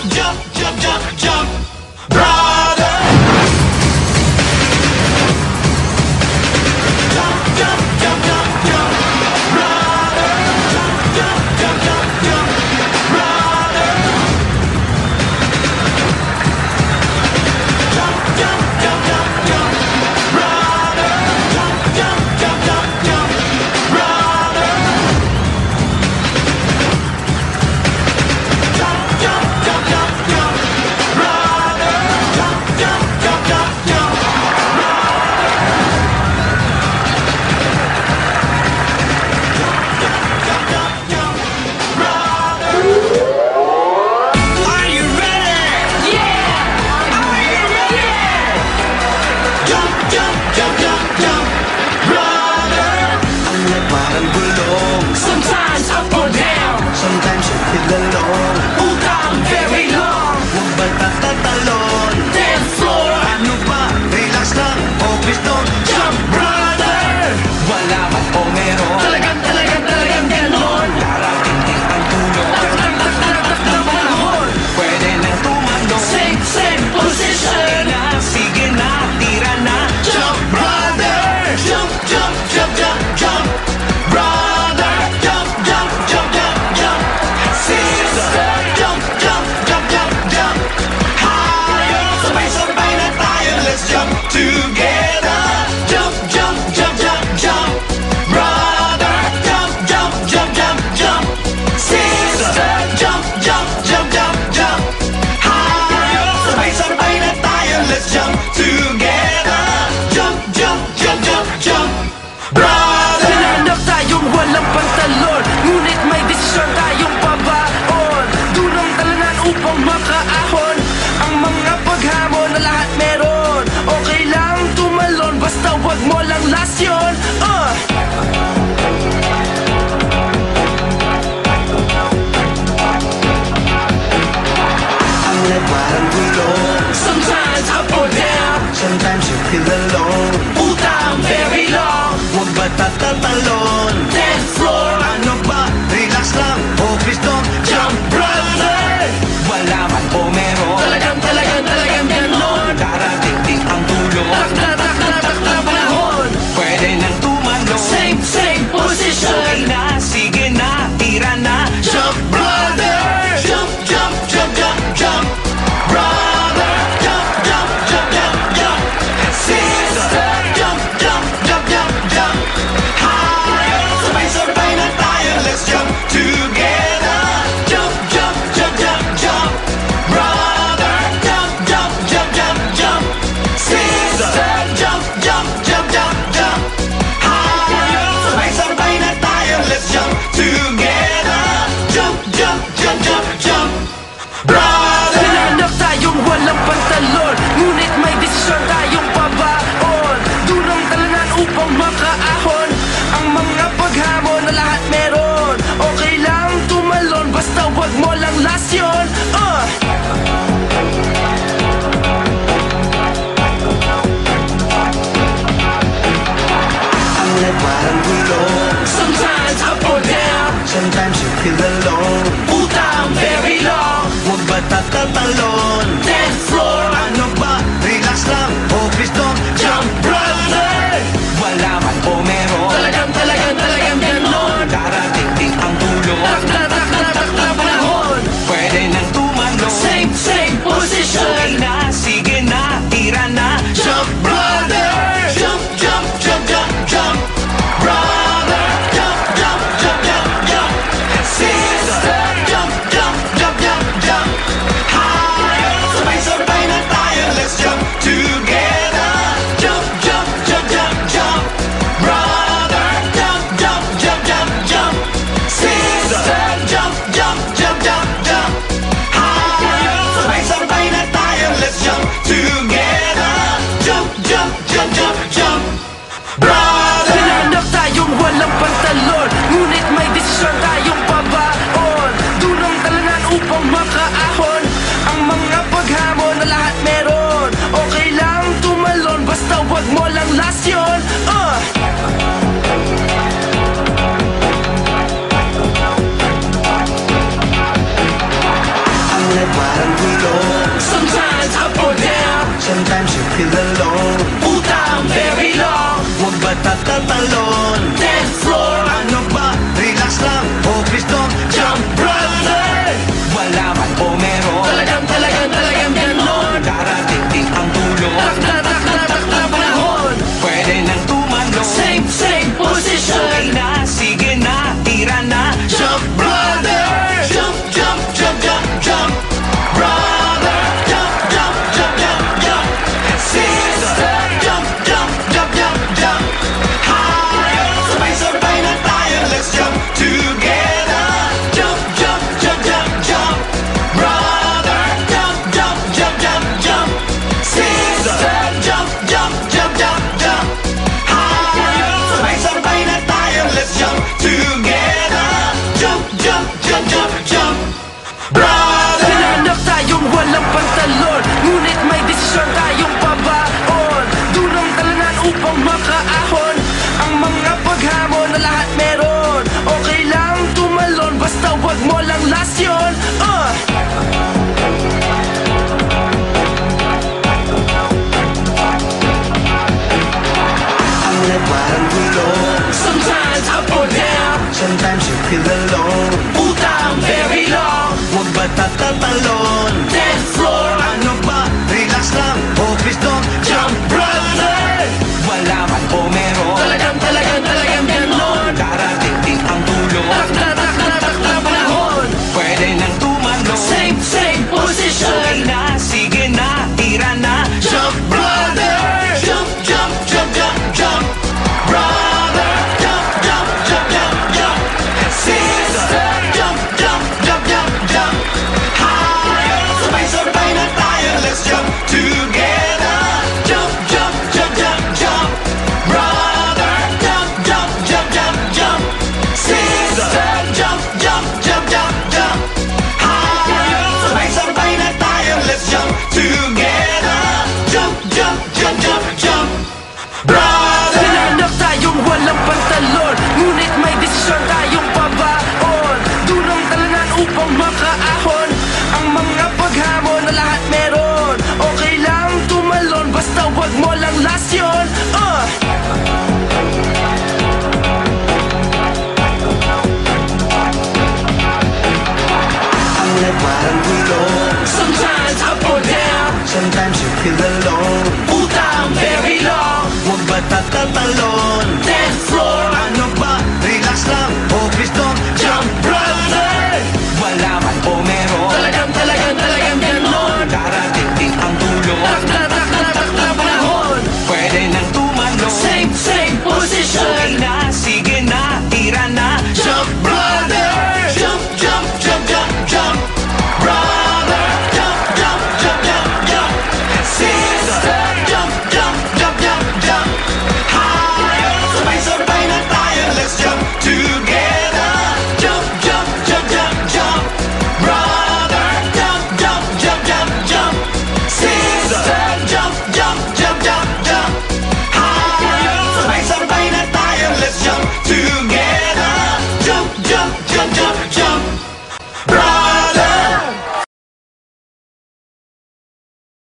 jump, jump, jump, jump, brother. Jump, jump, jump, jump, jump, brother. Jump, jump, jump, jump, brother. Jump, jump, jump, jump, jump, brother. Jump, jump, jump, jump, jump, brother. Jump, jump, jump, jump, jump, brother. Jump, jump, jump, jump, jump, are you ready? Yeah! Are you ready? Jump, jump, jump, jump, jump, brother. Ang parang gulong, Sometimes up or down, sometimes you feel alone. utang very long. Huwag ba't tatatalon? Dance floor, Ano ba? Relax lang, focus doon. jump, brother. Wala man o meron, Talagang ganon. darating din ang tulong. Tak na panahon. Pwede nang tumanong. Same position. Sige na, tira na. Jump, brother. Jump, jump, jump, jump, jump, brother. Jump, jump, jump, jump, jump, sister. Jump, jump, jump, jump, jump, higher. Sabay-sabay na tayo. Let's jump together. Jump, jump, jump, jump, jump, brother. Jump, jump, jump, jump, jump, sister. Jump, jump, jump, jump, jump, higher. Sabay-sabay na tayo. Let's jump together. Jump, jump, jump, jump, jump, brother. Hinahanap tayong walang pantalon, ngunit may desisyon tayong pabaon. Dunong talanan upang makaahon ang mga paghamon na lahat meron. Okay lang tumalon, basta wag mo lang lasyon. Ang parang gulong, Sometimes up or down, sometimes you feel alone. utang very long. Huwag ba't tatatalon? Dance floor, Ano ba? Relax lang, focus doon. jump, brother. Wala man o meron, Talagang ganon. darating din ang tulong. Tak na panahon. Pwede nang tumanong. Same position. Sige na, tira na. Jump, brother. Jump, jump, jump, jump, jump, brother. Jump, jump, jump, jump, jump, sister. Jump, jump, jump, jump, jump, higher. Sabay-sabay na tayo. Let's jump together. Jump, jump, jump, jump, jump, brother. Jump, jump, jump, jump, jump, sister. Jump, jump, jump, jump, jump, higher. Sabay-sabay na tayo. Let's jump together. Jump, jump, jump, jump, jump, brother. Hinahanap tayong walang pantalon, ngunit may desisyon tayong pabaon. Dunong talanan upang makaahon ang mga paghamon na lahat meron. Okay lang tumalon, basta wag mo lang lasyon. Ang parang gulong, Sometimes up or down, sometimes you feel alone. utang very long. Huwag ba't tatatalon? Dance floor, Ano ba? Relax lang, focus doon. jump, brother. Wala man o meron, Talagang ganon. darating din ang tulong. Tak na panahon. Pwede nang tumanong. Same position. Sige na, tira na. Jump, brother. Jump, jump, jump, jump, jump, brother. Jump, jump, jump, jump, jump, sister. Jump, jump, jump, jump, jump, higher. Sabay-sabay na tayo. Let's jump together. Jump, jump, jump, jump, jump, brother. Jump, jump, jump, jump, jump, sister. Jump, jump, jump, jump, jump, higher. Sabay-sabay na tayo. Let's jump together. Jump, jump, jump, jump, jump, brother. Hinahanap tayong walang pantalon, ngunit may desisyon tayong pabaon. Dunong talanan upang makaahon ang mga paghamon na lahat meron. Okay lang tumalon, basta wag mo lang lasyon. parang gulong. Sometimes up or down, Sometimes you feel alone. puta I'm very long. Huwag ba tatatalon? Dance floor, Ano ba? Relax lang. Oh, please don't jump, brother. Wala man o meron, talagang ganon. darating din ang dulo. Tak na panahon. Pwede nang tumalon. Same Okay position. na, sige na, tira na. Jump brother, Jump, jump, jump, jump, jump. Brother, jump, jump, jump, jump, jump. Sister, jump, jump, jump, jump, jump. Higher, sabay-sabay na tayo. Let's jump together. Jump, jump, jump, jump, jump. Brother, jump, jump, jump, jump, jump. Sister, jump, jump, jump, jump, jump. Higher, sabay-sabay na tayo. Let's jump together. Jump, jump, jump, jump, jump. Brother. Hinahanap tayong walang pantalon, ngunit may desisyon tayong pabaon. Dunong talanan upang makaahon, ang mga paghamon na lahat meron. Okay lang tumalon, basta wag mo lang lasyon. Ang life parang gulong. Sometimes up or down, Sometimes you feel alone. puta I'm very long. Huwag ba tatatalon? Dance floor, Ano ba? Relax lang. Oh, please don't jump, brother. Wala man o meron, talagang ganon. darating din ang dulo. Tak na panahon. Pwede nang tumalon. Same Okay position. na, sige na, tira na. Jump, brother. Jump, jump, jump, jump, jump. Brother, jump, jump, jump, jump, jump. Sister, jump, jump, jump, jump, jump. Higher, sabay-sabay na tayo. Let's jump together. Jump, jump, jump, jump, jump. Brother, jump, jump, jump, jump, jump. Sister, jump, jump, jump, jump, jump. Higher, sabay-sabay na tayo. Let's jump together. Jump, jump, jump, jump, jump. Brother. Hinahanap tayong walang pantalon, ngunit may desisyon tayong pabaon. Dunong talanan upang makaahon, ang mga paghamon na lahat meron. Okay lang tumalon, basta wag mo lang lasyon. Ang life parang gulong. Sometimes up or down, Sometimes you feel alone. puta I'm very long. Huwag ba tatatalon?